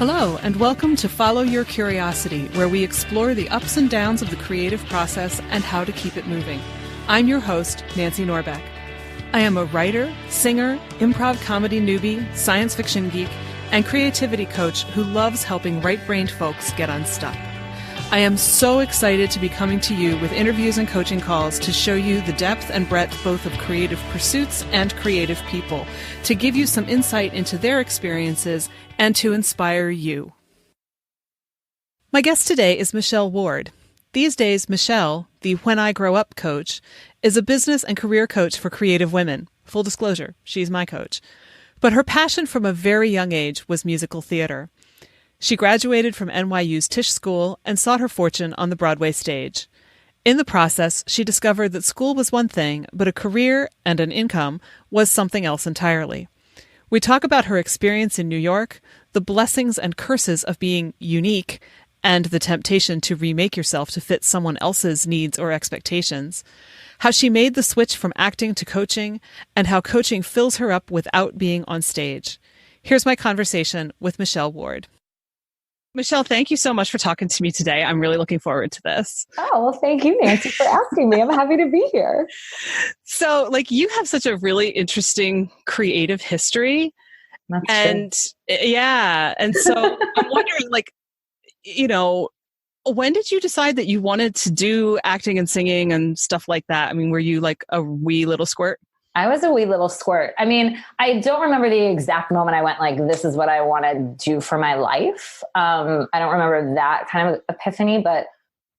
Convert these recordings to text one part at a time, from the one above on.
Hello, and welcome to Follow Your Curiosity, where we explore the ups and downs of the creative process and how to keep it moving. I'm your host, Nancy Norbeck. I am a writer, singer, improv comedy newbie, science fiction geek, and creativity coach who loves helping right-brained folks get unstuck. I am so excited to be coming to you with interviews and coaching calls to show you the depth and breadth both of creative pursuits and creative people, to give you some insight into their experiences and to inspire you. My guest today is Michelle Ward. These days, Michelle, the When I Grow Up coach, is a business and career coach for creative women. Full disclosure, she's my coach. But her passion from a very young age was musical theater. She graduated from NYU's Tisch school and sought her fortune on the Broadway stage. In the process, she discovered that school was one thing, but a career and an income was something else entirely. We talk about her experience in New York, the blessings and curses of being unique, and the temptation to remake yourself to fit someone else's needs or expectations, how she made the switch from acting to coaching, and how coaching fills her up without being on stage. Here's my conversation with Michelle Ward. Michelle, thank you so much for talking to me today. I'm really looking forward to this. Oh, well, thank you, Nancy, for asking me. I'm happy to be here. So, you have such a really interesting creative history. That's true. Yeah. And so I'm wondering, when did you decide that you wanted to do acting and singing and stuff like that? I mean, were you like a wee little squirt? I was a wee little squirt. I mean, I don't remember the exact moment I went this is what I want to do for my life. I don't remember that kind of epiphany, but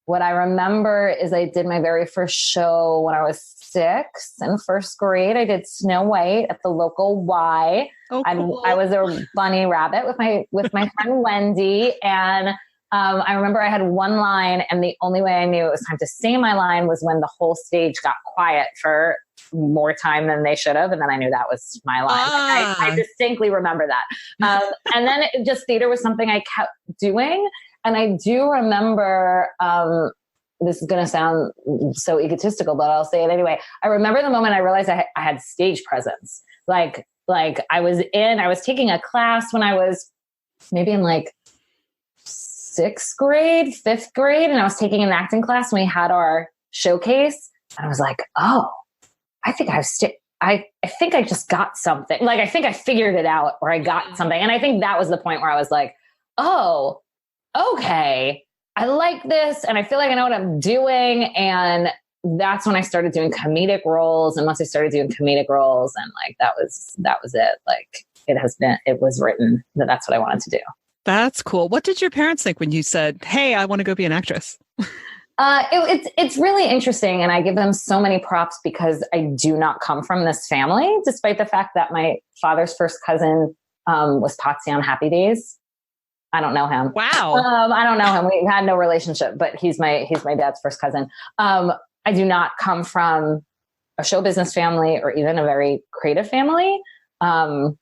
what I remember is I did my very first show when I was 6 in first grade. I did Snow White at the local Y. Oh, cool. I was a bunny rabbit with my friend Wendy. And I remember I had one line, and the only way I knew it was time to say my line was when the whole stage got quiet for more time than they should have. And then I knew that was my line. I distinctly remember that. And then theater was something I kept doing. And I do remember, this is going to sound so egotistical, but I'll say it anyway. I remember the moment I realized I had stage presence. I was taking a class when I was maybe in 6th grade, 5th grade. And I was taking an acting class and we had our showcase. And I was like, oh, I think I just got something. I think I figured it out, or I got something. And I think that was the point where I was like, oh, okay, I like this. And I feel like I know what I'm doing. And that's when I started doing comedic roles. And once I started doing comedic roles, and that was it. It was written that that's what I wanted to do. That's cool. What did your parents think when you said, hey, I want to go be an actress? It's really interesting, and I give them so many props because I do not come from this family, despite the fact that my father's first cousin was Patsy on Happy Days. I don't know him. Wow. I don't know him. We had no relationship, but he's my dad's first cousin. I do not come from a show business family or even a very creative family, and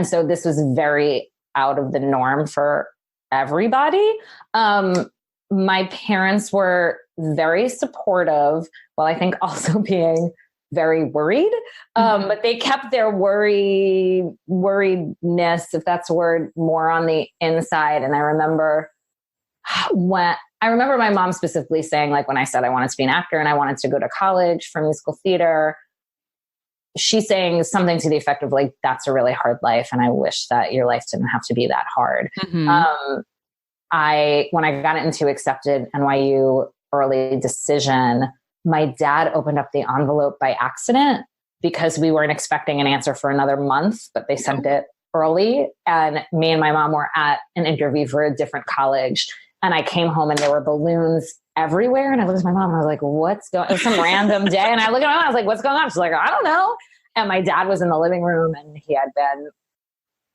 so this was very out of the norm for everybody. My parents were very supportive, while I think also being very worried. But they kept their worriedness, if that's a word, more on the inside. And I remember my mom specifically saying, when I said I wanted to be an actor and I wanted to go to college for musical theater, she's saying something to the effect of that's a really hard life. And I wish that your life didn't have to be that hard. Mm-hmm. When I got into accepted NYU early decision, my dad opened up the envelope by accident because we weren't expecting an answer for another month, but they sent it early. And me and my mom were at an interview for a different college. And I came home and there were balloons everywhere. And I looked at my mom and I was like, what's going on? It was some random day. And I looked at my mom, I was like, what's going on? She's like, I don't know. And my dad was in the living room and he had been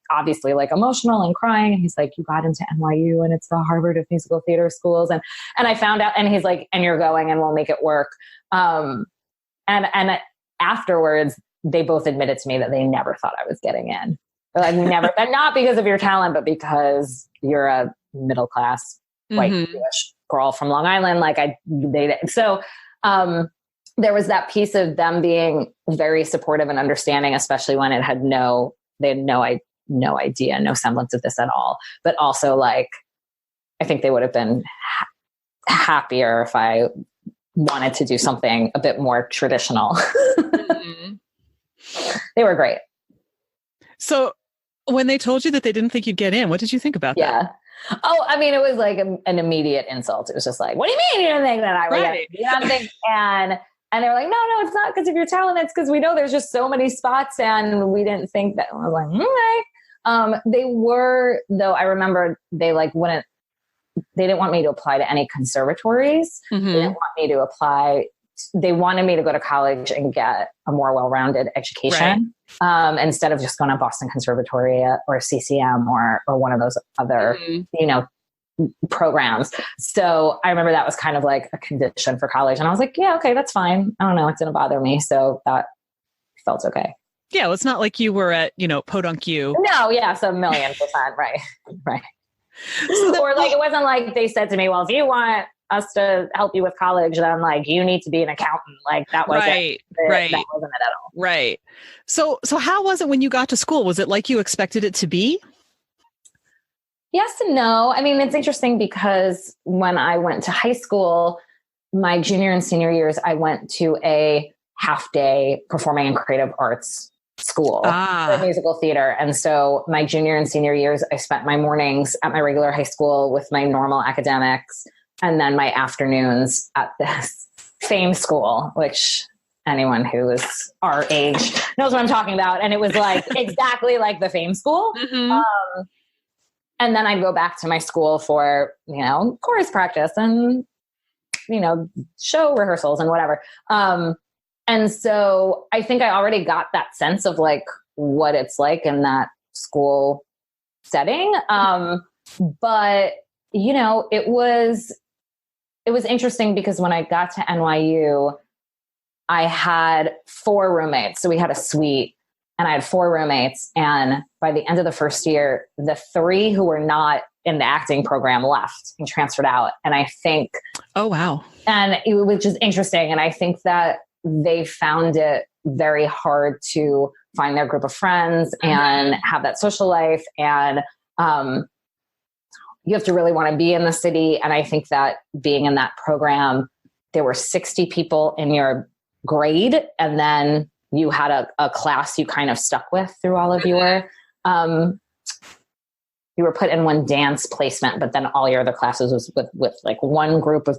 obviously emotional and crying. And he's like, you got into NYU and it's the Harvard of musical theater schools. And I found out, and he's like, and you're going and we'll make it work. And afterwards, they both admitted to me that they never thought I was getting in. They're never, and not because of your talent, but because you're a middle-class white Jewish girl from Long Island. So there was that piece of them being very supportive and understanding, especially when they had no no idea, no semblance of this at all. But also like, I think they would have been happier if I wanted to do something a bit more traditional. Mm-hmm. They were great. So when they told you that they didn't think you'd get in, what did you think about that? Oh, I mean, it was like an immediate insult. It was just like, what do you mean you don't think that I would get in? And they were like, no, it's not because of your talent. It's because we know there's just so many spots and we didn't think that. I was like, okay. They were, though, I remember they didn't want me to apply to any conservatories. Mm-hmm. They didn't want me to apply. They wanted me to go to college and get a more well-rounded education, instead of just going to Boston Conservatory or CCM or one of those other, programs. So I remember that was kind of like a condition for college. And I was like, yeah, okay, that's fine. I don't know. It didn't bother me. So that felt okay. Yeah. Well, it's not like you were at, Podunk U. No. Yeah. So 1,000,000%. Right. Right. Or like, it wasn't like they said to me, well, if you want us to help you with college, then like, you need to be an accountant. Like that wasn't right. That wasn't it at all. Right. So how was it when you got to school? Was it like you expected it to be? Yes and no. I mean, it's interesting because when I went to high school, my junior and senior years, I went to a half-day performing and creative arts school for musical theater. And so my junior and senior years, I spent my mornings at my regular high school with my normal academics, and then my afternoons at this FAME school, which anyone who is our age knows what I'm talking about. And it was like exactly like the FAME school. Mm-hmm. And then I'd go back to my school for, chorus practice and, show rehearsals and whatever. And so I think I already got that sense of like what it's like in that school setting. But, it was interesting because when I got to NYU, I had 4 roommates. So we had a suite. And I had 4 roommates. And by the end of the first year, the 3 who were not in the acting program left and transferred out. And I think... Oh, wow. And which is interesting. And I think that they found it very hard to find their group of friends and have that social life. And you have to really want to be in the city. And I think that being in that program, there were 60 people in your grade. And then you had a class you kind of stuck with through all of your, you were put in one dance placement, but then all your other classes was with like one group of,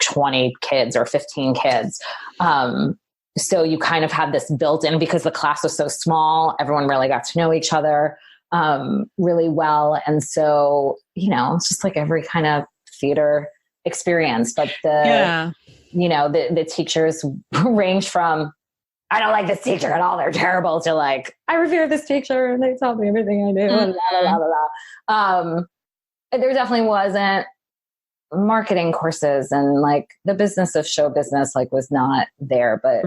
20 kids or 15 kids. So you kind of had this built in because the class was so small, everyone really got to know each other really well. And so, it's just like every kind of theater experience, but the teachers range from, I don't like this teacher at all, they're terrible, to like, I revere this teacher and they taught me everything I do. And blah, blah, blah, blah. There definitely wasn't marketing courses, and like the business of show business like was not there, but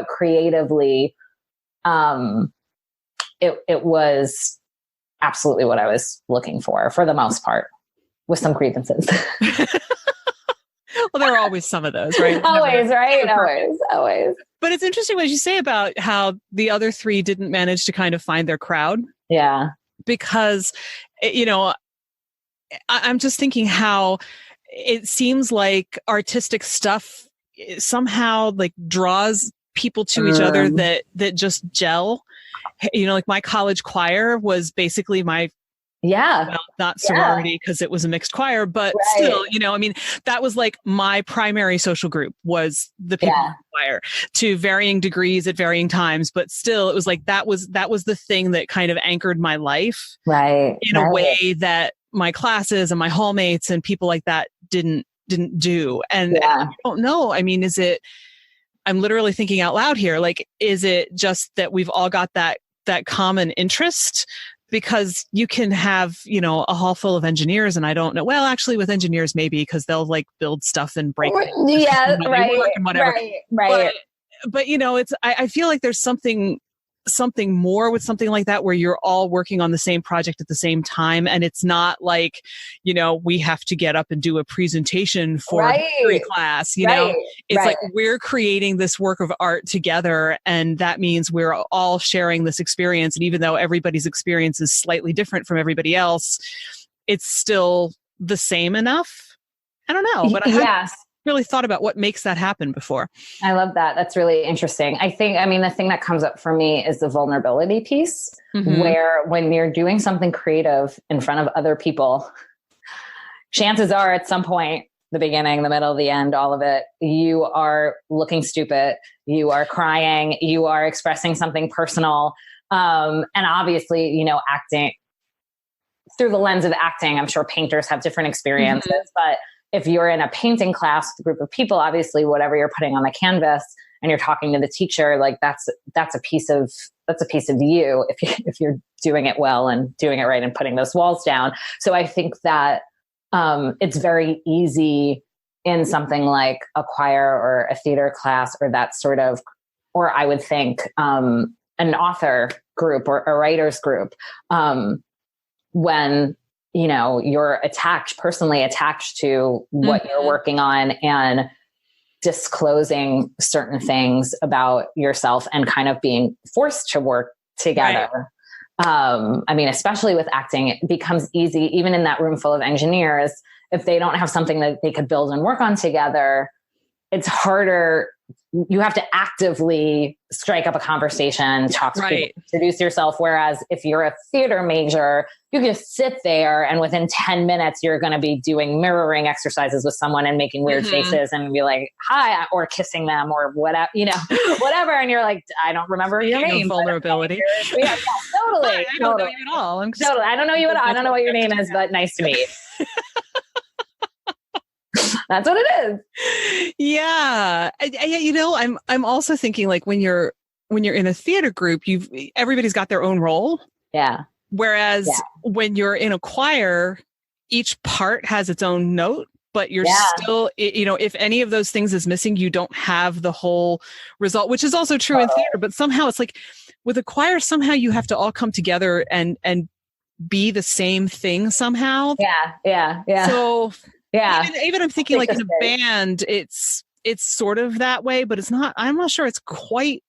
creatively, it was absolutely what I was looking for the most part, with some grievances. Well, there are always some of those, right? Always, right? Always. But it's interesting what you say about how the other 3 didn't manage to kind of find their crowd. Yeah. Because, I'm just thinking how it seems like artistic stuff somehow like draws people to each other that just gel. Like my college choir was basically my not sorority because it was a mixed choir, but still, that was like my primary social group was the people in the choir, to varying degrees at varying times. But still, it was like that was the thing that kind of anchored my life, in a way that my classes and my hallmates and people like that didn't do. And I don't know. I mean, I'm literally thinking out loud here. Like, is it just that we've all got that common interest? Because you can have, a hall full of engineers, and I don't know. Well, actually, with engineers, maybe, because they'll like build stuff and break things. Yeah, right. And whatever. Right. But it's. I feel like there's something something more with something like that, where you're all working on the same project at the same time. And it's not like, we have to get up and do a presentation for history class, it's like we're creating this work of art together. And that means we're all sharing this experience. And even though everybody's experience is slightly different from everybody else, it's still the same enough. I don't know, but I haven't really thought about what makes that happen before. I love that. That's really interesting. The thing that comes up for me is the vulnerability piece, where when you're doing something creative in front of other people, chances are at some point, the beginning, the middle, the end, all of it, you are looking stupid, you are crying, you are expressing something personal. And obviously, acting through the lens of acting, I'm sure painters have different experiences, but if you're in a painting class with a group of people, obviously whatever you're putting on the canvas and you're talking to the teacher, like that's a piece of you if you're doing it well and doing it right and putting those walls down. So I think that it's very easy in something like a choir or a theater class or that sort of, or I would think an author group or a writer's group, when you're personally attached to what you're working on and disclosing certain things about yourself and kind of being forced to work together. Right. Especially with acting, it becomes easy, even in that room full of engineers, if they don't have something that they could build and work on together, it's harder. You have to actively strike up a conversation, talk to people, introduce yourself. Whereas if you're a theater major, you can just sit there and within 10 minutes, you're going to be doing mirroring exercises with someone and making weird faces and be like, hi, or kissing them or whatever, whatever. And you're like, I don't remember your name. Vulnerability. Yeah, totally. I don't know you at all. Totally. I don't know you at all. I don't know what your name is, but nice to meet you. That's what it is. Yeah. I'm also thinking like when you're in a theater group, everybody's got their own role. Yeah. Whereas when you're in a choir, each part has its own note, but you're still, if any of those things is missing, you don't have the whole result, which is also true in theater. But somehow it's like with a choir, somehow you have to all come together and be the same thing somehow. Yeah. So yeah, even I'm thinking like in a band, it's sort of that way, but it's not. I'm not sure it's quite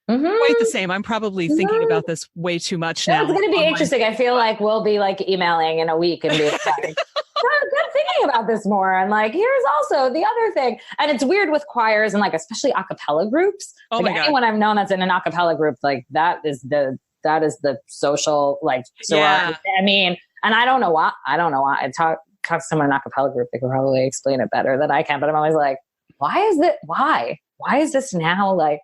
the same. I'm probably thinking about this way too much now. It's going to be interesting. I feel like we'll be like emailing in a week and be like, I'm thinking about this more. And like, here's also the other thing. And it's weird with choirs and like, especially a cappella groups. Oh like my God. Anyone I've known that's in an a cappella group, like that is the social, like, sorority. And I don't know why. I talk to someone in an a cappella group, they could probably explain it better than I can, but I'm always like, why is this now like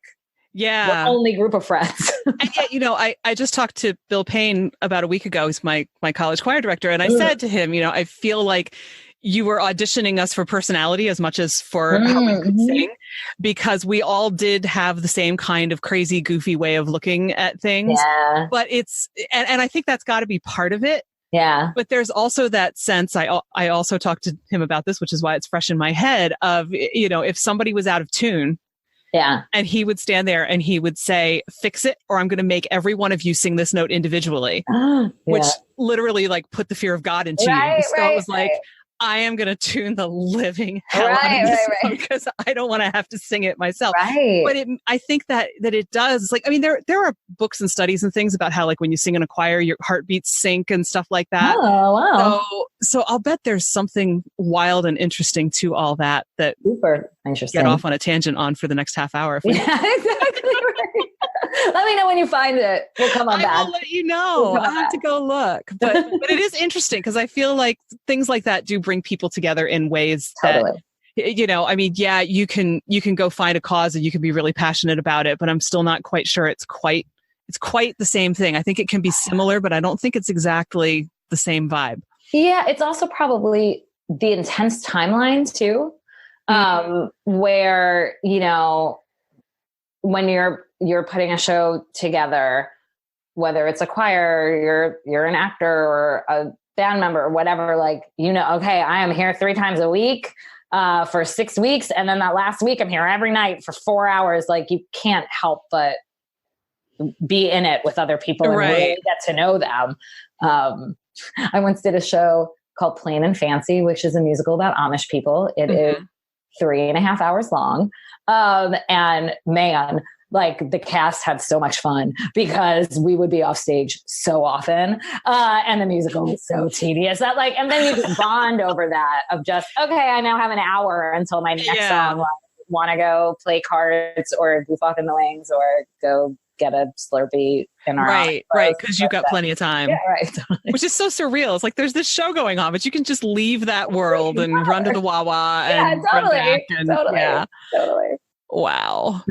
the only group of friends? And yet, I just talked to Bill Payne about a week ago. He's my college choir director. And I said to him, I feel like you were auditioning us for personality as much as for how we could sing, because we all did have the same kind of crazy, goofy way of looking at things. Yeah. But and I think that's got to be part of it. Yeah. But there's also that sense, I also talked to him about this, which is why it's fresh in my head, of, if somebody was out of tune, and he would stand there and he would say, fix it, or I'm going to make every one of you sing this note individually, which literally like put the fear of God into you. So it was like, I am going to tune the living hell out of this song because I don't want to have to sing it myself. Right. But I think that it does. Like, there are books and studies and things about how, like, when you sing in a choir, your heartbeats sync and stuff like that. Oh, wow. So I'll bet there's something wild and interesting to all that super interesting. Get off on a tangent on for the next half hour. Yeah, exactly. Right. Let me know when you find it. We'll come on back. I will let you know. I have to go look. But it is interesting because I feel like things like that do bring people together in ways that, you can go find a cause and you can be really passionate about it, but I'm still not quite sure it's quite the same thing. I think it can be similar, but I don't think it's exactly the same vibe. Yeah, it's also probably the intense timeline too, where, when you're putting a show together, whether it's a choir, you're an actor or a band member or whatever, like, okay, I am here 3 times a week for 6 weeks. And then that last week I'm here every night for 4 hours. Like, you can't help but be in it with other people and really get to know them. I once did a show called Plain and Fancy, which is a musical about Amish people. It is 3.5 hours long. And man, like the cast had so much fun because we would be off stage so often. And the musical was so tedious that like, and then you just bond over that of just, okay, I now have an hour until my next song. Like, want to go play cards or goof off in the wings or go get a Slurpee in our right. Because you've got plenty of time. Yeah, right. Totally. Which is so surreal. It's like there's this show going on, but you can just leave that world and run to the Wawa and run back. And, totally. Wow.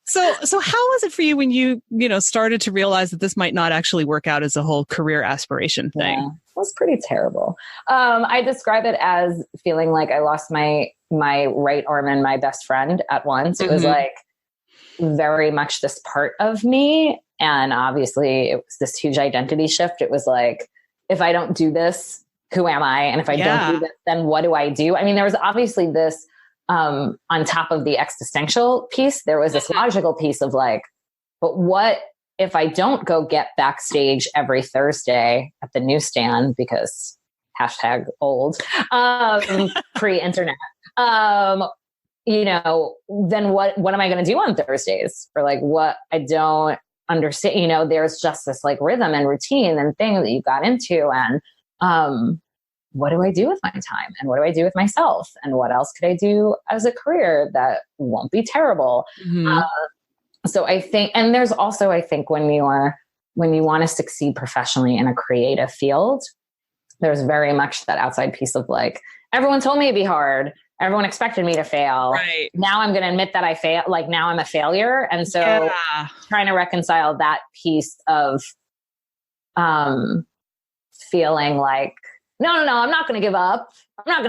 So how was it for you when you started to realize that this might not actually work out as a whole career aspiration thing? Yeah, it was pretty terrible. I describe it as feeling like I lost my right arm and my best friend at once. It was like very much this part of me. And obviously it was this huge identity shift. It was like, if I don't do this, who am I? And if I don't do this, then what do I do? I mean, there was obviously this, on top of the existential piece, there was this logical piece of like, but what if I don't go get backstage every Thursday at the newsstand because #old, pre-internet, then what am I going to do on Thursdays? Or like what I don't understand, there's just this like rhythm and routine and thing that you got into. And, what do I do with my time? And what do I do with myself? And what else could I do as a career that won't be terrible? So I think, and there's also, I think when you want to succeed professionally in a creative field, there's very much that outside piece of like, everyone told me it'd be hard. Everyone expected me to fail. Right. Now I'm going to admit that I fail. Like now I'm a failure. And so trying to reconcile that piece of, feeling like, no, I'm not going to give up. I'm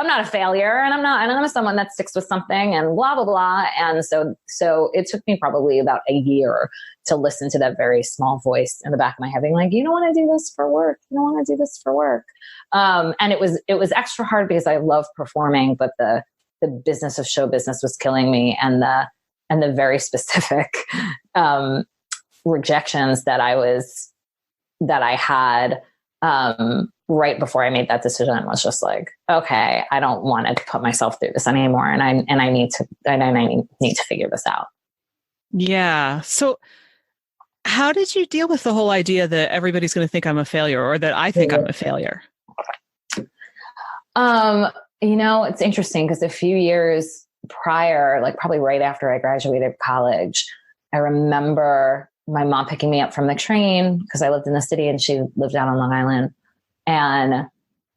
not a failure. And I'm someone that sticks with something and blah, blah, blah. And so it took me probably about a year to listen to that very small voice in the back of my head being like, you don't want to do this for work. And it was extra hard because I love performing, but the business of show business was killing me. And the very specific, rejections that I had, right before I made that decision was just like, okay, I don't want to put myself through this anymore. And I need to figure this out. Yeah. So how did you deal with the whole idea that everybody's going to think I'm a failure or that I think I'm a failure? It's interesting because a few years prior, like probably right after I graduated college, I remember my mom picking me up from the train because I lived in the city and she lived out on Long Island. And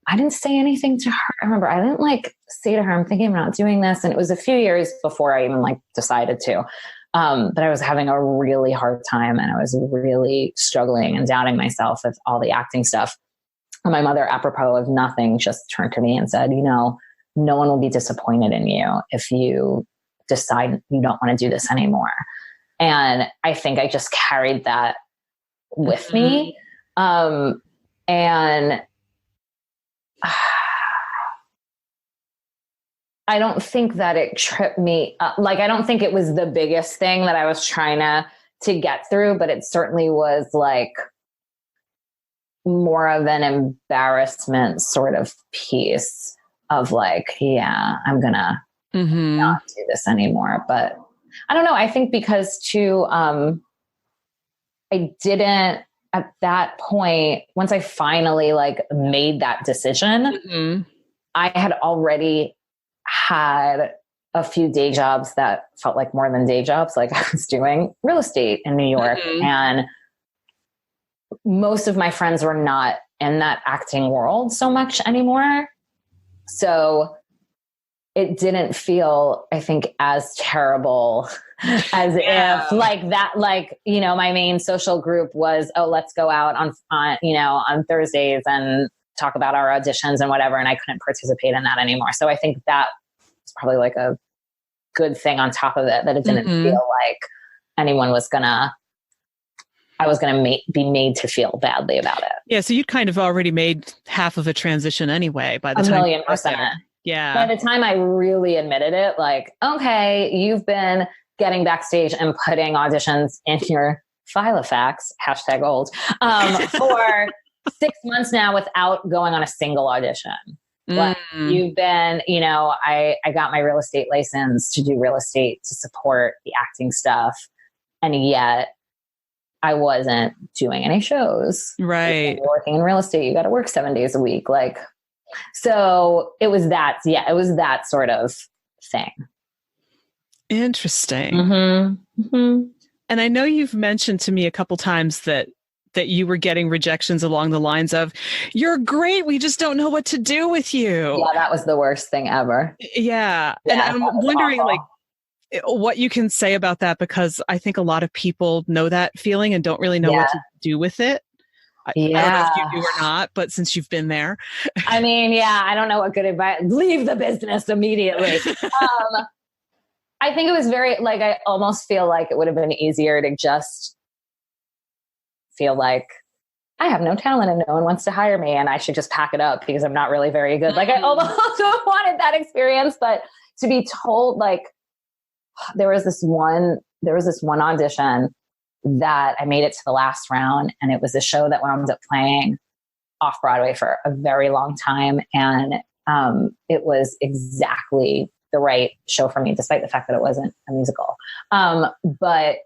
I didn't say anything to her. I remember I didn't like say to her, I'm thinking I'm not doing this. And it was a few years before I even like decided to, but I was having a really hard time and I was really struggling and doubting myself with all the acting stuff. And my mother, apropos of nothing, just turned to me and said, no one will be disappointed in you if you decide you don't want to do this anymore. And I think I just carried that with me. And I don't think that it tripped me up. Like, I don't think it was the biggest thing that I was trying to get through, but it certainly was like more of an embarrassment sort of piece of like, yeah, I'm going to not do this anymore. But I don't know. I think because too, I didn't at that point, once I finally like made that decision, I had already had a few day jobs that felt like more than day jobs. Like I was doing real estate in New York and most of my friends were not in that acting world so much anymore. So it didn't feel, I think, as terrible as if like that, like, my main social group was, oh, let's go out on Thursdays and talk about our auditions and whatever. And I couldn't participate in that anymore. So I think that was probably like a good thing on top of it, that it didn't feel like anyone was I was going to be made to feel badly about it. Yeah. So you'd kind of already made half of a transition anyway by the time. 1,000,000%. Yeah. By the time I really admitted it, like, okay, you've been getting backstage and putting auditions in your Filofax, #old, for 6 months now without going on a single audition. Like you've been, I got my real estate license to do real estate to support the acting stuff. And yet I wasn't doing any shows. Right. You're working in real estate, you got to work 7 days a week. Like, so it was that, it was that sort of thing. Interesting. Mm-hmm. Mm-hmm. And I know you've mentioned to me a couple times that you were getting rejections along the lines of, "You're great, we just don't know what to do with you." Yeah, that was the worst thing ever. Yeah. And I'm wondering awful. like what you can say about that, because I think a lot of people know that feeling and don't really know what to do with it. I don't know if you do or not, but since you've been there. I mean, I don't know what good advice. Leave the business immediately. I think it was very, like, I almost feel like it would have been easier to just feel like I have no talent and no one wants to hire me and I should just pack it up because I'm not really very good. Like, I almost wanted that experience, but to be told, like, there was this one audition that I made it to the last round, and it was a show that wound up playing off Broadway for a very long time. And it was exactly the right show for me, despite the fact that it wasn't a musical. But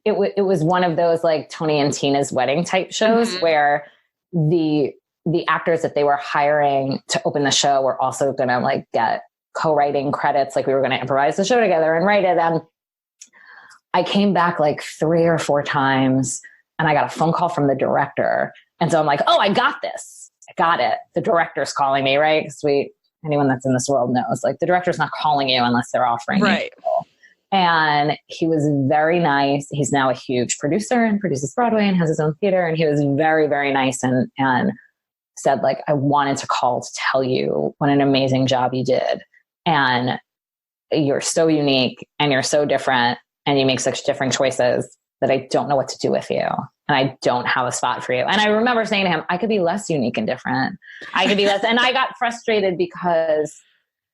it was one of those like Tony and Tina's wedding type shows where the actors that they were hiring to open the show were also going to like get co-writing credits. Like we were going to improvise the show together and write it. And I came back like 3 or 4 times and I got a phone call from the director. And so I'm like, oh, I got this. I got it. The director's calling me, right? Because anyone that's in this world knows, like, the director's not calling you unless they're offering right. you. And he was very nice. He's now a huge producer and produces Broadway and has his own theater. And he was very, very nice and said, like, I wanted to call to tell you what an amazing job you did. And you're so unique and you're so different and you make such different choices that I don't know what to do with you. And I don't have a spot for you. And I remember saying to him, I could be less unique and different. I could be less. And I got frustrated because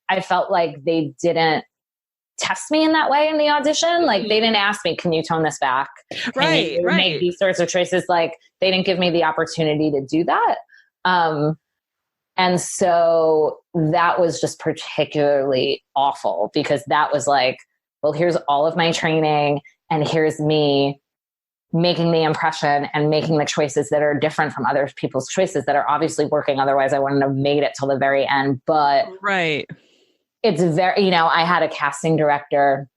I felt like they didn't test me in that way in the audition. Like, they didn't ask me, can you tone this back? Can you make these sorts of choices? Like, they didn't give me the opportunity to do that. And so that was just particularly awful because that was like, well, here's all of my training and here's me making the impression and making the choices that are different from other people's choices that are obviously working. Otherwise I wouldn't have made it till the very end. But it's very, I had a casting director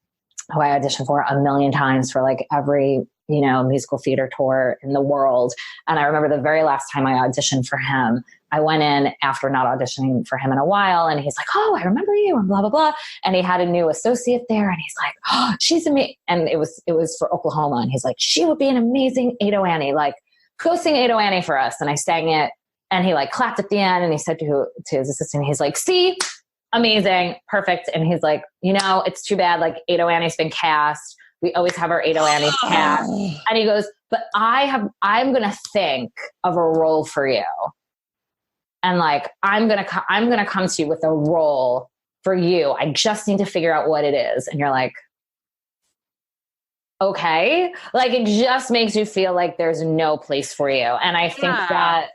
who I auditioned for 1 million times for like every, musical theater tour in the world. And I remember the very last time I auditioned for him, I went in after not auditioning for him in a while. And he's like, oh, I remember you and blah, blah, blah. And he had a new associate there. And he's like, oh, she's amazing. And it was for Oklahoma. And he's like, she would be an amazing Ado Annie. Like, go sing Ado Annie for us. And I sang it. And he like clapped at the end. And he said to his assistant, he's like, see, amazing, perfect. And he's like, it's too bad. Like, Ado Annie's been cast. We always have our Ado Annie's cast. And he goes, but I'm going to think of a role for you. And like, I'm going to come to you with a role for you. I just need to figure out what it is. And you're like, okay. Like, it just makes you feel like there's no place for you. And I think that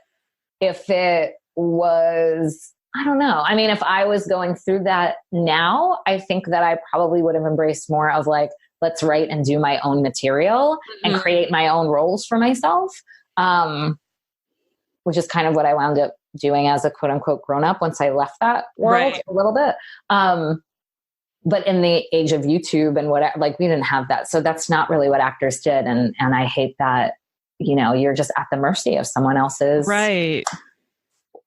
if it was, I don't know. I mean, if I was going through that now, I think that I probably would have embraced more of like, let's write and do my own material and create my own roles for myself. Which is kind of what I wound up doing as a quote unquote grown up once I left that world a little bit. But in the age of YouTube and whatever, like, we didn't have that. So that's not really what actors did. And I hate that, you're just at the mercy of someone else's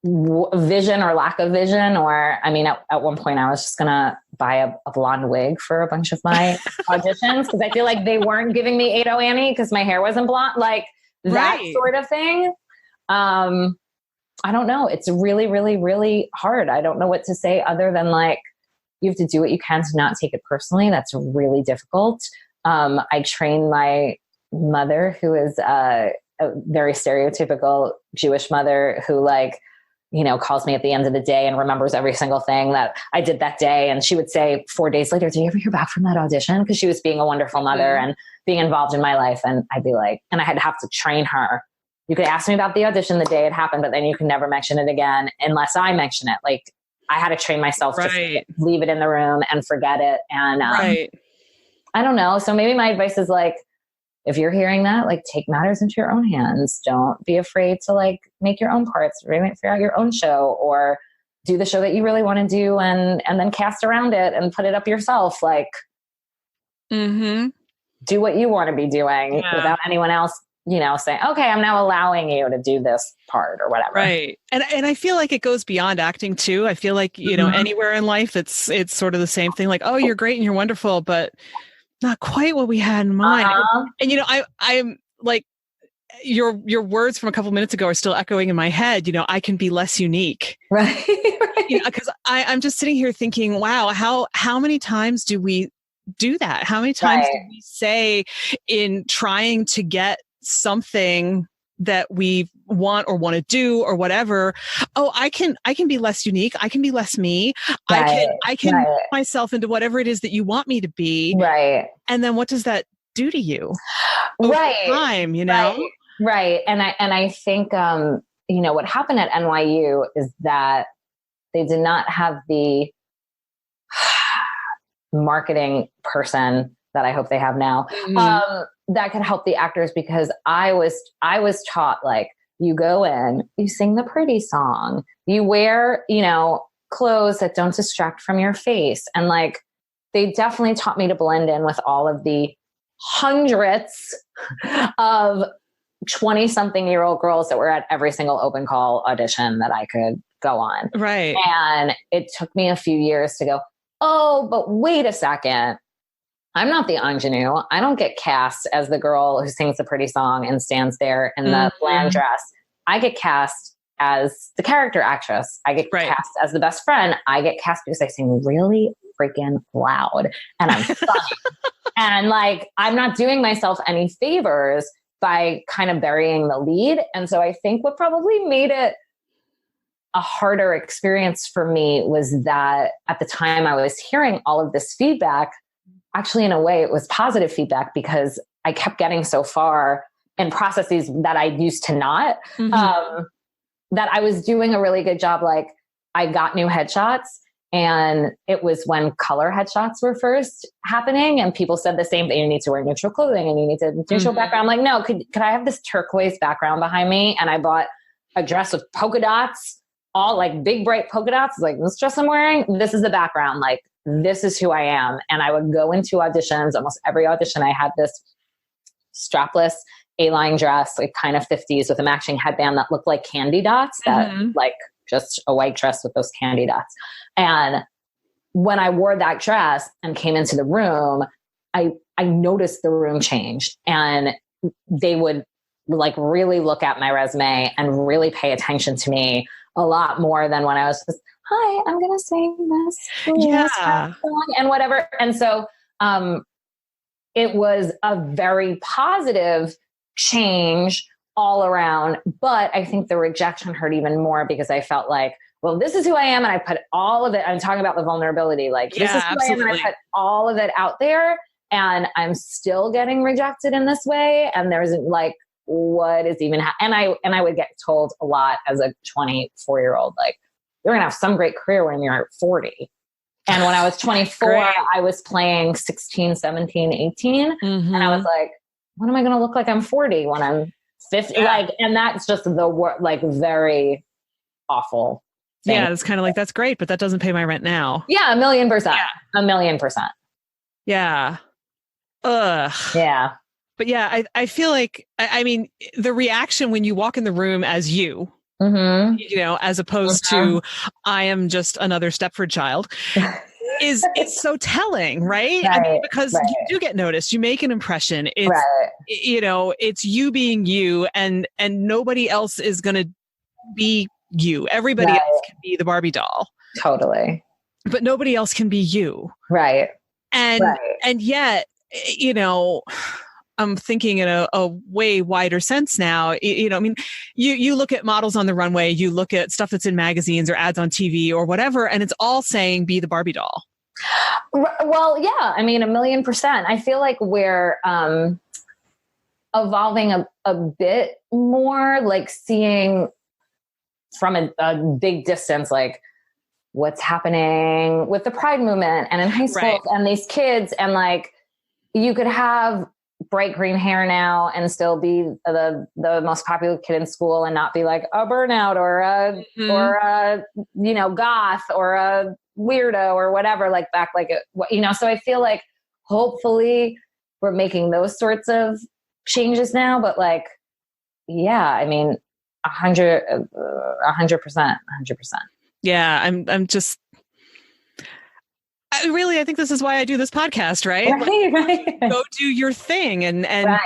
vision or lack of vision. Or, I mean, at one point I was just going to buy a blonde wig for a bunch of my auditions because I feel like they weren't giving me Ado Annie because my hair wasn't blonde, like that sort of thing. I don't know. It's really, really, really hard. I don't know what to say other than like, you have to do what you can to not take it personally. That's really difficult. I trained my mother, who is a very stereotypical Jewish mother who like calls me at the end of the day and remembers every single thing that I did that day. And she would say 4 days later, did you ever hear back from that audition? Because she was being a wonderful mother and being involved in my life. And I'd be like, and I had to have to train her. You could ask me about the audition the day it happened, but then you can never mention it again unless I mention it. Like, I had to train myself to leave it in the room and forget it. And I don't know. So maybe my advice is like, if you're hearing that, like, take matters into your own hands. Don't be afraid to like make your own parts, figure out your own show, or do the show that you really want to do and then cast around it and put it up yourself. Like, do what you want to be doing without anyone else, saying, okay, I'm now allowing you to do this part or whatever. Right. And I feel like it goes beyond acting too. I feel like, anywhere in life, it's sort of the same thing. Like, oh, you're great and you're wonderful, but not quite what we had in mind. And I'm like, your words from a couple minutes ago are still echoing in my head. I can be less unique. Right. Because I'm just sitting here thinking, wow, how many times do we do that? How many times do we say in trying to get something that we want or want to do or whatever, oh, I can be less unique. I can be less me. I can put myself into whatever it is that you want me to be. Right. And then what does that do to you over time, Right. And I think, what happened at NYU is that they did not have the marketing person that I hope they have now, that could help the actors, because I was taught, like, you go in, you sing the pretty song, you wear, clothes that don't distract from your face. And like, they definitely taught me to blend in with all of the hundreds of 20-something-year-old girls that were at every single open call audition that I could go on. Right. And it took me a few years to go, oh, but wait a second. I'm not the ingenue. I don't get cast as the girl who sings the pretty song and stands there in the bland dress. I get cast as the character actress. I get cast as the best friend. I get cast because I sing really freaking loud and I'm funny. And like, I'm not doing myself any favors by kind of burying the lead. And so I think what probably made it a harder experience for me was that at the time I was hearing all of this feedback. Actually, in a way, it was positive feedback, because I kept getting so far in processes that I used to not, that I was doing a really good job. Like, I got new headshots, and it was when color headshots were first happening, and people said the same thing. You need to wear neutral clothing and you need to neutral background. I'm like, no, could I have this turquoise background behind me? And I bought a dress with polka dots, all like big bright polka dots. Like, this dress I'm wearing, this is the background. Like, this is who I am. And I would go into auditions. Almost every audition, I had this strapless A-line dress, like kind of 50s, with a matching headband that looked like candy dots, that like just a white dress with those candy dots. And when I wore that dress and came into the room, I noticed the room change, and they would like really look at my resume and really pay attention to me a lot more than when I was just, hi, I'm going to sing this song and whatever. And so it was a very positive change all around. But I think the rejection hurt even more, because I felt like, well, this is who I am. And I put all of it, I'm talking about the vulnerability. Like, this is who I am, and I put all of it out there, and I'm still getting rejected in this way. And there's like, what is even happening? And I would get told a lot as a 24-year-old, like, you're going to have some great career when you're 40. And when I was 24, I was playing 16, 17, 18. And I was like, what am I going to look like? I'm 40 when I'm 50. Yeah. Like, and that's just the like very awful thing. Yeah. It's kind of like, that's great, but that doesn't pay my rent now. Yeah. 1,000,000%. Yeah. 1,000,000%. Yeah. Ugh. Yeah. But yeah, I feel like, I mean, the reaction when you walk in the room as you, as opposed to I am just another Stepford child, it's so telling, right? I mean, because you do get noticed, you make an impression. It's it's you being you, and nobody else is going to be you. Everybody else can be the Barbie doll, totally, but nobody else can be you, right? And yet, I'm thinking in a way wider sense now. I mean, you look at models on the runway, you look at stuff that's in magazines or ads on TV or whatever, and it's all saying be the Barbie doll. Well, yeah, I mean, 1,000,000%. I feel like we're evolving a bit more, like seeing from a big distance, like what's happening with the Pride movement and in high schools and these kids. And like, you could have bright green hair now and still be the most popular kid in school and not be like a burnout or a goth or a weirdo or whatever, like back, like, so I feel like hopefully we're making those sorts of changes now, but like, yeah, I mean, 100%. Yeah. I think this is why I do this podcast, right? Right. Go do your thing and and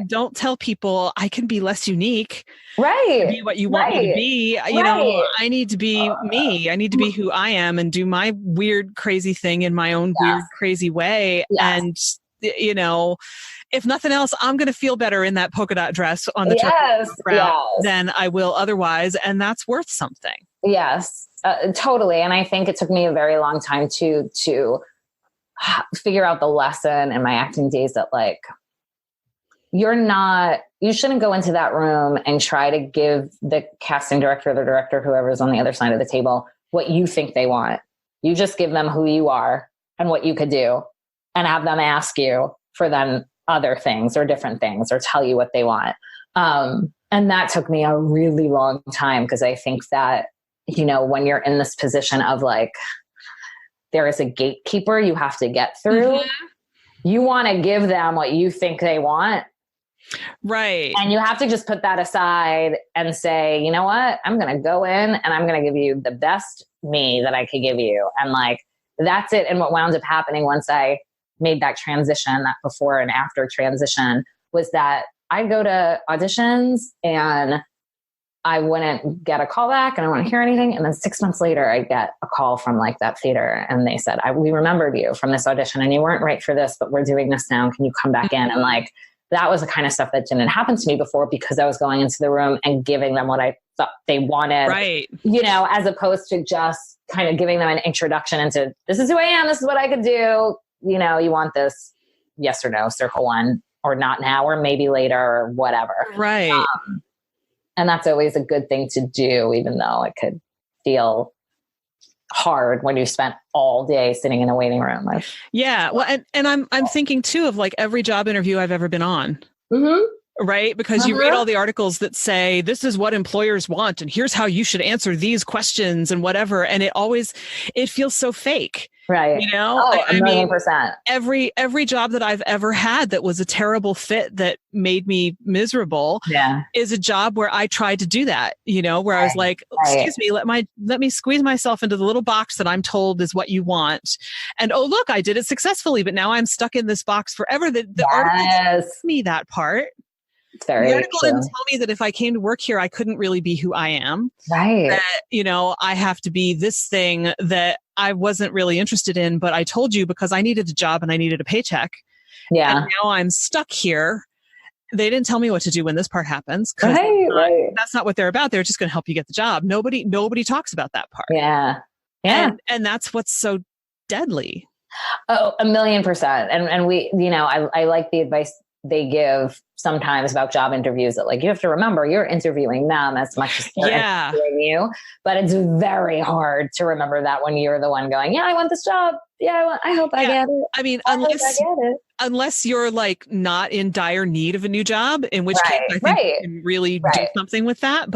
don't tell people I can be less unique. Right. Be what you want me to be. You know, I need to be me. I need to be who I am and do my weird, crazy thing in my own weird, crazy way. Yes. And, if nothing else, I'm going to feel better in that polka dot dress on the route than I will otherwise. And that's worth something. Yes. Totally. And I think it took me a very long time to figure out the lesson in my acting days that like, you shouldn't go into that room and try to give the casting director, the director, whoever's on the other side of the table, what you think they want. You just give them who you are and what you could do and have them ask you for then other things or different things or tell you what they want. And that took me a really long time because I think that, when you're in this position of like, there is a gatekeeper you have to get through. You want to give them what you think they want. Right. And you have to just put that aside and say, you know what, I'm going to go in and I'm going to give you the best me that I could give you. And like, that's it. And what wound up happening once I made that transition, that before and after transition, was that I'd go to auditions and I wouldn't get a call back and I wouldn't hear anything. And then 6 months later, I get a call from like that theater and they said, we remembered you from this audition and you weren't right for this, but we're doing this now. Can you come back in? And like, that was the kind of stuff that didn't happen to me before because I was going into the room and giving them what I thought they wanted, as opposed to just kind of giving them an introduction into this is who I am. This is what I could do. You want this, yes or no, circle one, or not now, or maybe later or whatever. Right. And that's always a good thing to do, even though it could feel hard when you spent all day sitting in a waiting room. Yeah. Well, and I'm thinking too of like every job interview I've ever been on. Right? Because you read all the articles that say, this is what employers want, and here's how you should answer these questions and whatever. And it feels so fake. Right. I mean, 1,000,000%. Every job that I've ever had that was a terrible fit that made me miserable is a job where I tried to do that, where I was like, excuse me, let me squeeze myself into the little box that I'm told is what you want. And oh, look, I did it successfully, but now I'm stuck in this box forever. The article didn't tell me that part. It's very the article true. didn't tell me that if I came to work here, I couldn't really be who I am. Right. That, I have to be this thing that I wasn't really interested in, but I told you because I needed a job and I needed a paycheck. Yeah. And now I'm stuck here. They didn't tell me what to do when this part happens. Right. That's not what they're about. They're just going to help you get the job. Nobody talks about that part. Yeah. Yeah. And that's what's so deadly. Oh, 1,000,000%. And we, I like the advice they give sometimes about job interviews that like, you have to remember you're interviewing them as much as they're interviewing you, but it's very hard to remember that when you're the one going, I want this job. I hope I get it. I mean, unless you're like not in dire need of a new job, in which case I think you can really do something with that.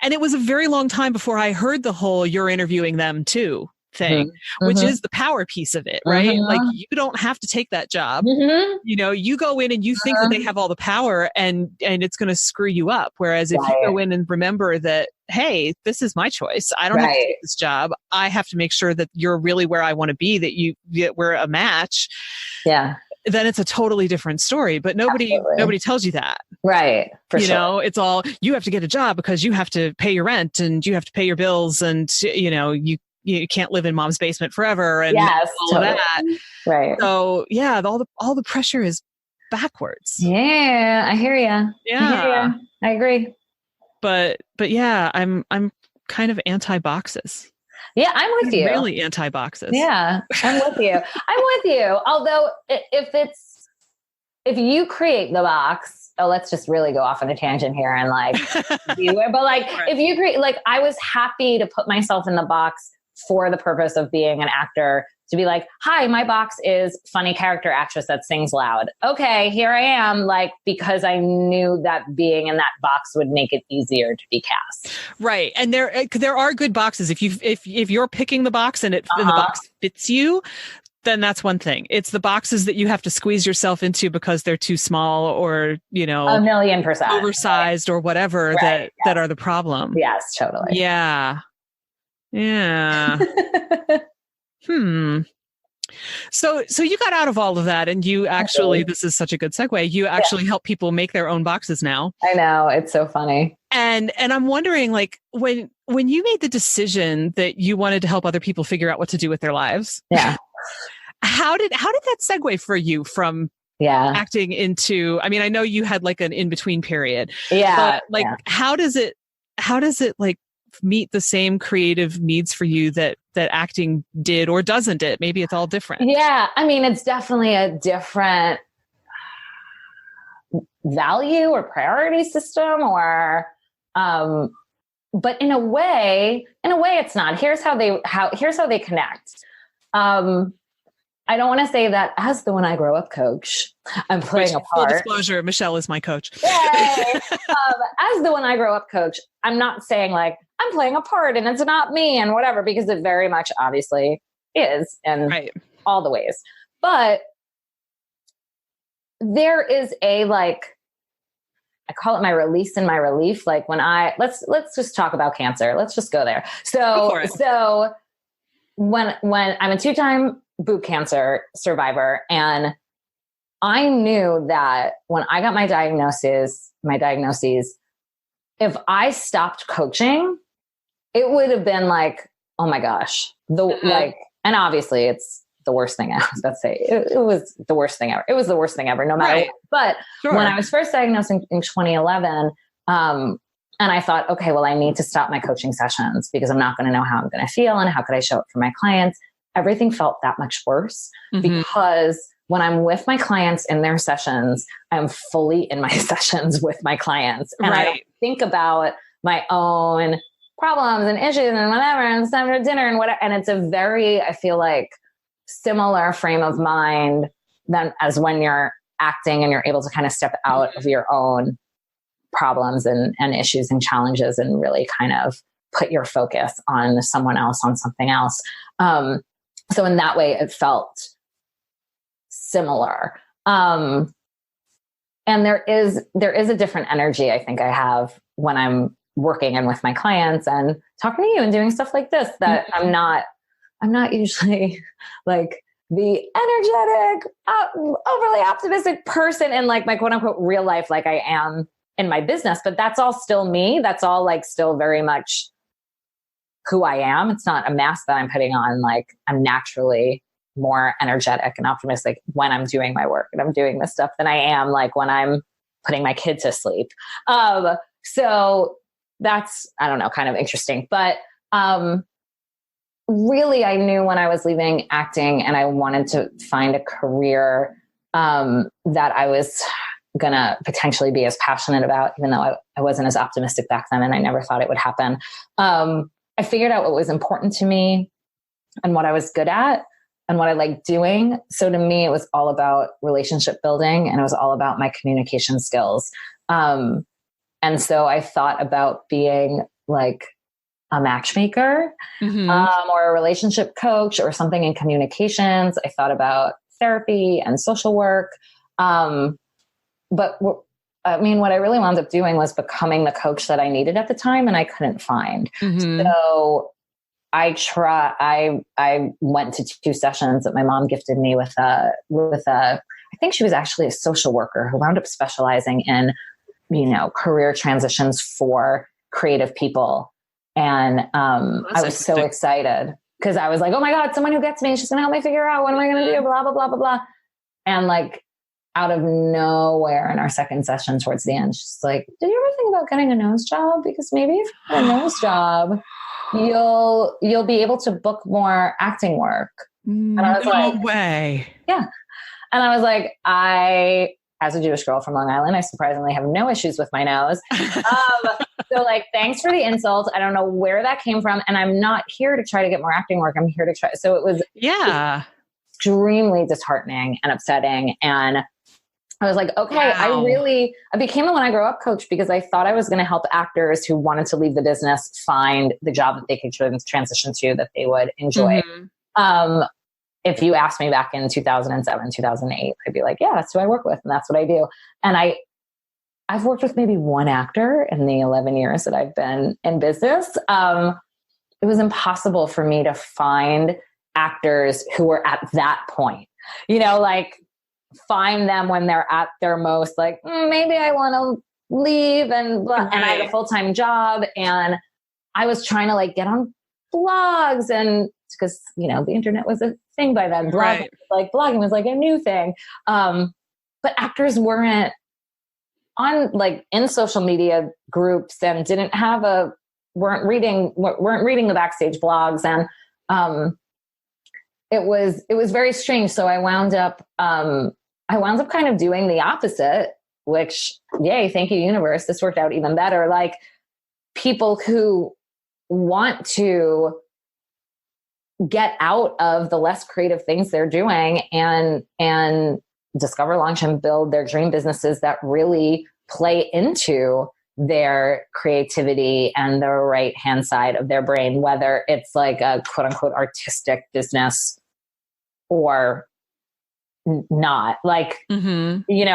And it was a very long time before I heard the whole you're interviewing them too thing, which is the power piece of it, right? Like you don't have to take that job. You go in and you think that they have all the power and it's going to screw you up. Whereas if you go in and remember that, hey, this is my choice. I don't have to take this job. I have to make sure that you're really where I want to be, that we're a match. Yeah. Then it's a totally different story, but nobody tells you that. Right. For sure. It's all, you have to get a job because you have to pay your rent and you have to pay your bills and, you can't live in mom's basement forever and all of that. Right. So all the pressure is backwards. Yeah, I hear you. Yeah. I agree. But yeah, I'm kind of anti-boxes. Yeah, I'm with you. Really anti-boxes. Yeah, I'm with you. I'm with you. Although if you create the box, let's just really go off on a tangent here and like view it. But like, right. If you create, like, I was happy to put myself in the box for the purpose of being an actor, to be like, hi, my box is funny character actress that sings loud. Okay, here I am, like, because I knew that being in that box would make it easier to be cast. Right. And there are good boxes. If you're picking the box and and the box fits you, then that's one thing. It's the boxes that you have to squeeze yourself into because they're too small or, 1,000,000% oversized, right, or whatever, right, that are the problem. Yes, totally. Yeah. So you got out of all of that, and you actually, this is such a good segue, you actually help people make their own boxes now. I know, it's so funny. And I'm wondering, like, when you made the decision that you wanted to help other people figure out what to do with their lives, how did that segue for you from acting into, I mean, I know you had like an in-between period, but like, how does it like meet the same creative needs for you that acting did, or doesn't it? Maybe it's all different. Yeah. I mean, it's definitely a different value or priority system, or, but in a way it's not. Here's how they connect. I don't want to say that as the When I Grow Up coach, I'm playing a part. Full disclosure, Michelle is my coach. Yay! As the When I Grow Up coach, I'm not saying like I'm playing a part and it's not me and whatever, because it very much obviously is in all the ways. But there is a, like, I call it my release and my relief. Like when let's just talk about cancer. Let's just go there. So when I'm a 2-time boot cancer survivor, and I knew that when I got my diagnoses, if I stopped coaching, it would have been like, oh my gosh, and obviously it's the worst thing I was about to say. It was the worst thing ever. It was the worst thing ever, no matter what. But when I was first diagnosed in 2011, and I thought, okay, well, I need to stop my coaching sessions because I'm not going to know how I'm going to feel and how could I show up for my clients. Everything felt that much worse because when I'm with my clients in their sessions, I'm fully in my sessions with my clients. And I don't think about my own problems and issues and whatever, and it's time for dinner and whatever. And it's a very, I feel like, similar frame of mind than as when you're acting and you're able to kind of step out of your own problems and issues and challenges and really kind of put your focus on someone else, on something else. So in that way, it felt similar. And there is a different energy I think I have when I'm working and with my clients and talking to you and doing stuff like this, that I'm not usually like the energetic, overly optimistic person in like my quote unquote real life, like I am in my business, but that's all still me. That's all like still very much who I am. It's not a mask that I'm putting on. Like I'm naturally more energetic and optimistic when I'm doing my work and I'm doing this stuff than I am like when I'm putting my kid to sleep. So that's, I don't know, kind of interesting, but, really, I knew when I was leaving acting and I wanted to find a career that I was going to potentially be as passionate about, even though I wasn't as optimistic back then and I never thought it would happen. I figured out what was important to me and what I was good at and what I liked doing. So to me, it was all about relationship building and it was all about my communication skills. And so I thought about being like a matchmaker or a relationship coach or something in communications. I thought about therapy and social work. But I mean, what I really wound up doing was becoming the coach that I needed at the time and I couldn't find. So I went to 2 sessions that my mom gifted me with a, I think she was actually a social worker who wound up specializing in, career transitions for creative people. And I was so excited because I was like, oh my God, someone who gets me, she's going to help me figure out what am I going to do, blah, blah, blah, blah, blah. And like, out of nowhere in our second session towards the end, she's like, did you ever think about getting a nose job? Because maybe if you get a nose job, you'll be able to book more acting work. And I was no way. Yeah. And I was like, as a Jewish girl from Long Island, I surprisingly have no issues with my nose. So like, thanks for the insult. I don't know where that came from. And I'm not here to try to get more acting work. I'm here to try. So it was extremely disheartening and upsetting. And I was like, okay, I became a When I Grow Up coach because I thought I was going to help actors who wanted to leave the business find the job that they could transition to that they would enjoy. Mm-hmm. If you asked me back in 2007, 2008, I'd be like, yeah, that's who I work with. And that's what I do. And I've worked with maybe one actor in the 11 years that I've been in business. It was impossible for me to find actors who were at that point, like find them when they're at their most like, maybe I want to leave and blah. Right. And I had a full-time job and I was trying to like get on blogs and because, the internet was a thing by then. Blogging was like a new thing. But actors weren't on like in social media groups and weren't reading the backstage blogs. And, it was very strange. So I wound up kind of doing the opposite, which yay, thank you, universe. This worked out even better. Like people who want to get out of the less creative things they're doing and discover, launch, and build their dream businesses that really play into their creativity and the right hand side of their brain, whether it's like a quote unquote artistic business or not. Like, mm-hmm. You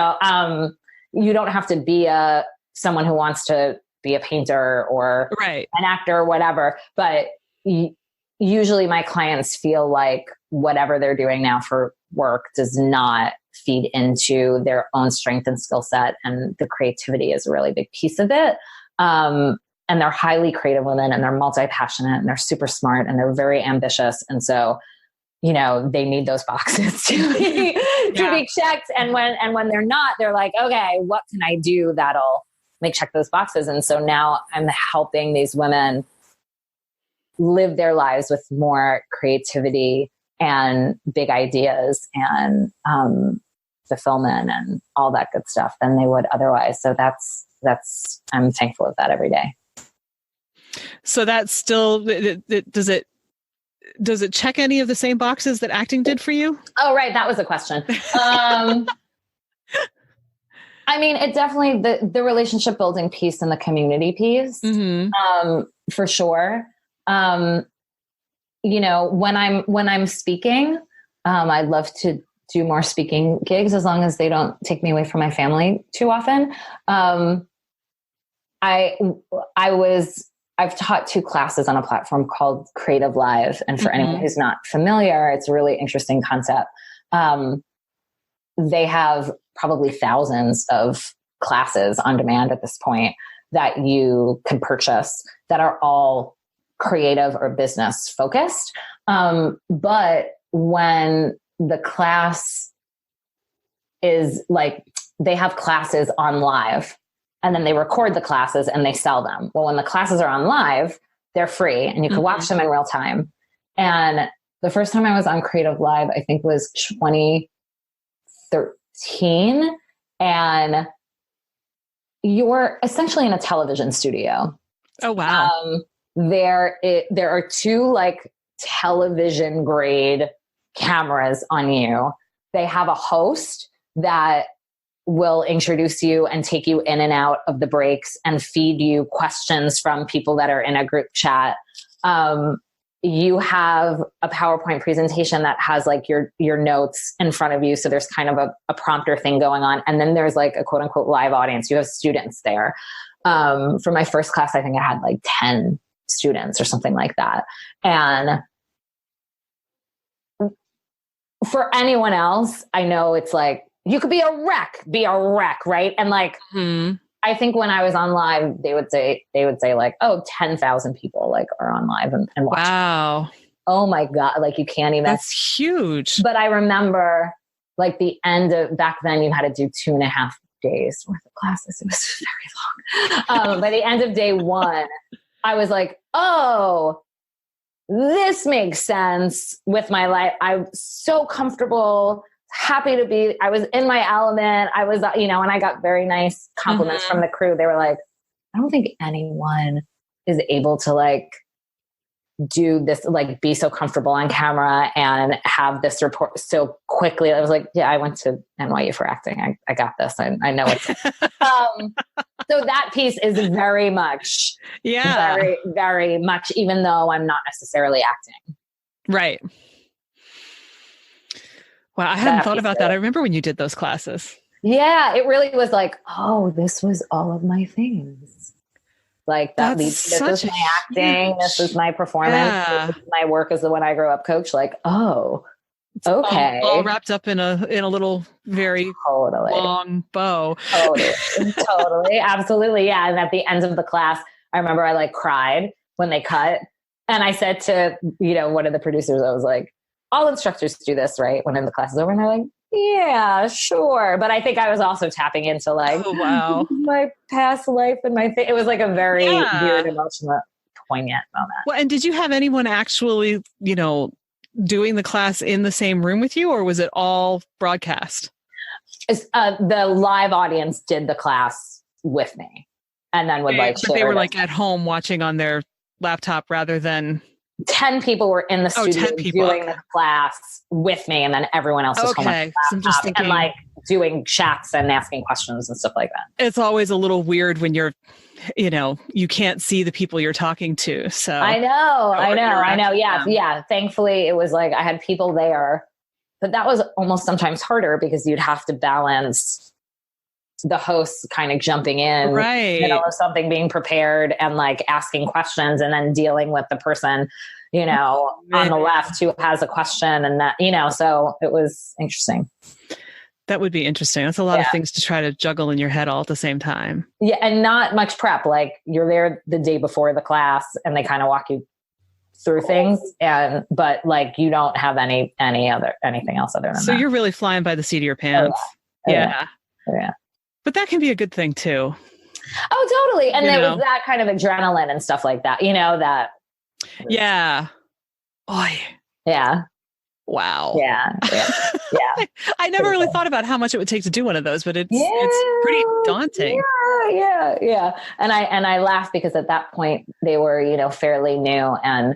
don't have to be someone who wants to be a painter or an actor or whatever, but usually my clients feel like whatever they're doing now for work does not feed into their own strength and skill set. And the creativity is a really big piece of it. And they're highly creative women and they're multi-passionate and they're super smart and they're very ambitious. And so, they need those boxes to be checked. And when they're not, they're like, okay, what can I do that'll check those boxes? And so now I'm helping these women live their lives with more creativity and big ideas and fulfillment and all that good stuff than they would otherwise. So that's I'm thankful of that every day. So that's still, does it check any of the same boxes that acting did for you? Oh, right. That was a question. I mean, it definitely, the relationship building piece and the community piece, mm-hmm. For sure. When I'm speaking, I'd love to do more speaking gigs as long as they don't take me away from my family too often. I've taught 2 classes on a platform called Creative Live. And for mm-hmm. anyone who's not familiar, it's a really interesting concept. They have probably thousands of classes on demand at this point that you can purchase that are all creative or business focused. But when the class is like, they have classes on live and then they record the classes and they sell them. Well, when the classes are on live, they're free and you can mm-hmm. watch them in real time. And the first time I was on Creative Live, I think was 2013. And you're essentially in a television studio. Oh, wow. There are 2 like television grade cameras on you. They have a host that will introduce you and take you in and out of the breaks and feed you questions from people that are in a group chat. You have a PowerPoint presentation that has like your notes in front of you. So there's kind of a prompter thing going on. And then there's like a quote unquote live audience. You have students there. For my first class, I think I had like 10 students or something like that. And for anyone else, I know it's like, you could be a wreck, right? And like, mm-hmm. I think when I was on live, they would say like, oh, 10,000 people like are on live and watching. Wow. Oh my God. Like you can't even. That's huge. But I remember like the end of, back then you had to do 2.5 days worth of classes. It was very long. By the end of day 1, I was like, oh, this makes sense with my life. I'm so comfortable, happy to be, I was in my element. I was, and I got very nice compliments from the crew. They were like, I don't think anyone is able to like do this, like be so comfortable on camera and have this report so quickly. I was like, yeah, I went to NYU for acting. I got this. I know it. So that piece is very much, very, very much, even though I'm not necessarily acting. Right. Wow. I hadn't thought about that. I remember when you did those classes. Yeah. It really was like, oh, this was all of my things. Like that leads, this is my acting. This is my performance. Yeah. This is my work as the When I Grow Up coach. Like, oh, okay. All wrapped up in a little very long bow. Totally. Absolutely. Yeah. And at the end of the class, I remember I like cried when they cut. And I said to, one of the producers, I was like, all instructors do this, right? When the class is over, and they're like, yeah, sure. But I think I was also tapping into like, oh, wow, my past life and my thing. It was like a very weird, emotional, poignant moment. Well, and did you have anyone actually, doing the class in the same room with you, or was it all broadcast? The live audience did the class with me, and then would like. But they were like at home watching on their laptop rather than. 10 people were in the studio doing the class with me, and then everyone else was home on the laptop and like doing chats and asking questions and stuff like that. It's always a little weird when you're, you can't see the people you're talking to. So I know. Yeah. Thankfully, it was like I had people there, but that was almost sometimes harder because you'd have to balance the host kind of jumping in, right, of something, being prepared and like asking questions, and then dealing with the person, on the left who has a question, and that, so it was interesting. That would be interesting. That's a lot of things to try to juggle in your head all at the same time. Yeah. And not much prep. Like you're there the day before the class and they kind of walk you through things, but like you don't have anything else other than that. So you're really flying by the seat of your pants. Yeah. But that can be a good thing too. Oh, totally. And there was that kind of adrenaline and stuff like that, that. Yeah. Oy. Yeah. Wow. Yeah. I never really thought about how much it would take to do one of those, but it's pretty daunting. Yeah. And I laugh because at that point they were, fairly new, and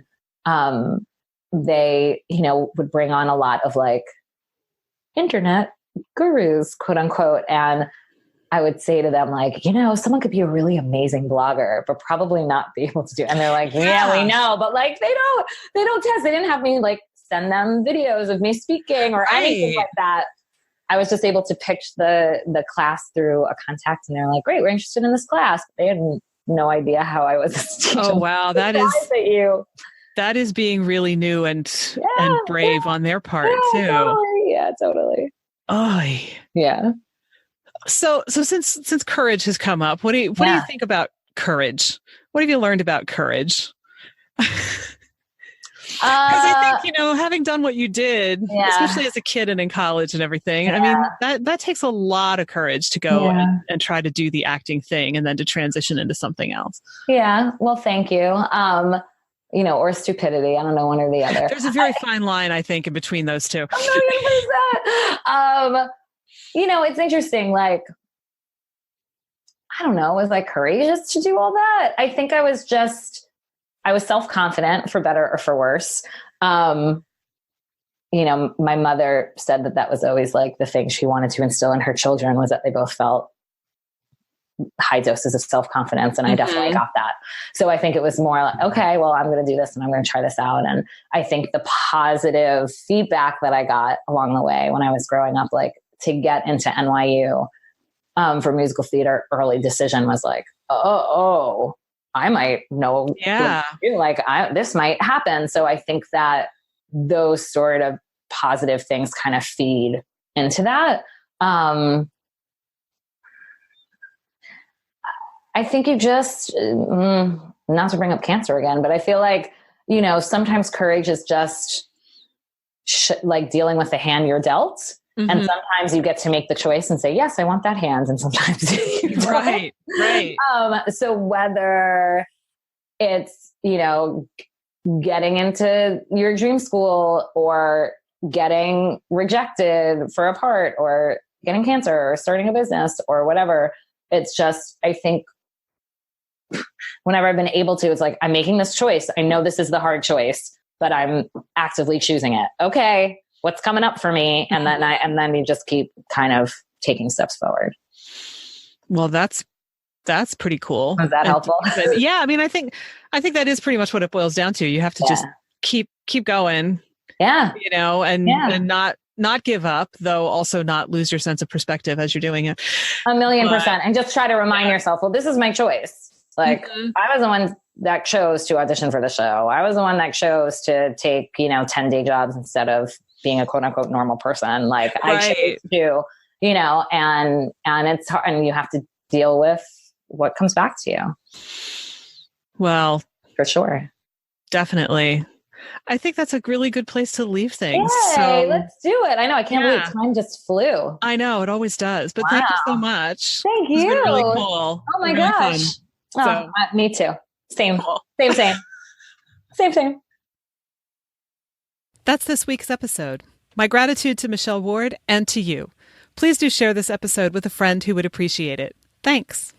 they, would bring on a lot of like internet gurus, quote unquote. And I would say to them like, someone could be a really amazing blogger, but probably not be able to do it. And they're like, yeah, we know, but like, they don't test. They didn't have me like send them videos of me speaking or anything like that. I was just able to pitch the class through a contact, and they're like, great, we're interested in this class. But they had no idea how I was a teacher. Oh, wow. That is being really new and brave on their part too. Totally. Yeah, totally. Oh, yeah. So since courage has come up, what do you think about courage? What have you learned about courage? Because I think, having done what you did, especially as a kid and in college and everything, I mean, that takes a lot of courage to go and try to do the acting thing and then to transition into something else. Yeah. Well, thank you. Or stupidity. I don't know, one or the other. There's a very fine line, I think, in between those two. 100%. It's interesting. Like, I don't know, was I courageous to do all that? I think I was self-confident, for better or for worse. My mother said that was always like the thing she wanted to instill in her children, was that they both felt high doses of self-confidence. And I definitely got that. So I think it was more like, okay, well, I'm going to do this and I'm going to try this out. And I think the positive feedback that I got along the way when I was growing up, like to get into NYU for musical theater, early decision was like, oh, I might know, this might happen. So I think that those sort of positive things kind of feed into that. I think you just, not to bring up cancer again, but I feel like, sometimes courage is just like dealing with the hand you're dealt. And sometimes you get to make the choice and say, yes, I want that hand. And sometimes you don't. Right. So whether it's, getting into your dream school or getting rejected for a part or getting cancer or starting a business or whatever, it's just, I think whenever I've been able to, it's like, I'm making this choice. I know this is the hard choice, but I'm actively choosing it. Okay. What's coming up for me? And then you just keep kind of taking steps forward. Well, that's pretty cool. Was that helpful? Yeah. I mean, I think that is pretty much what it boils down to. You have to just keep going. Yeah. And not give up, though also not lose your sense of perspective as you're doing it. 1,000,000%. And just try to remind yourself, well, this is my choice. Like I was the one that chose to audition for the show. I was the one that chose to take, 10-day jobs instead of being a quote unquote normal person. Like I chose to, and it's hard, and you have to deal with what comes back to you. Well, for sure. Definitely. I think that's a really good place to leave things. Yay, let's do it. I know. I can't believe time just flew. I know. It always does. But thank you so much. Thank you. It's been really cool. Oh my gosh. So, me too. Same. Cool. Same. Same. That's this week's episode. My gratitude to Michelle Ward and to you. Please do share this episode with a friend who would appreciate it. Thanks.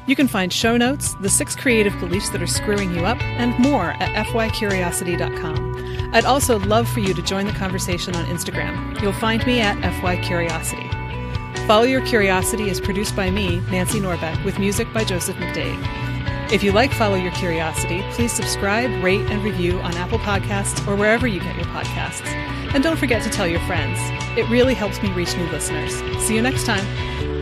You can find show notes, the 6 creative beliefs that are screwing you up, and more at fycuriosity.com. I'd also love for you to join the conversation on Instagram. You'll find me at fycuriosity. Follow Your Curiosity is produced by me, Nancy Norbeck, with music by Joseph McDade. If you like Follow Your Curiosity, please subscribe, rate, and review on Apple Podcasts or wherever you get your podcasts. And don't forget to tell your friends. It really helps me reach new listeners. See you next time.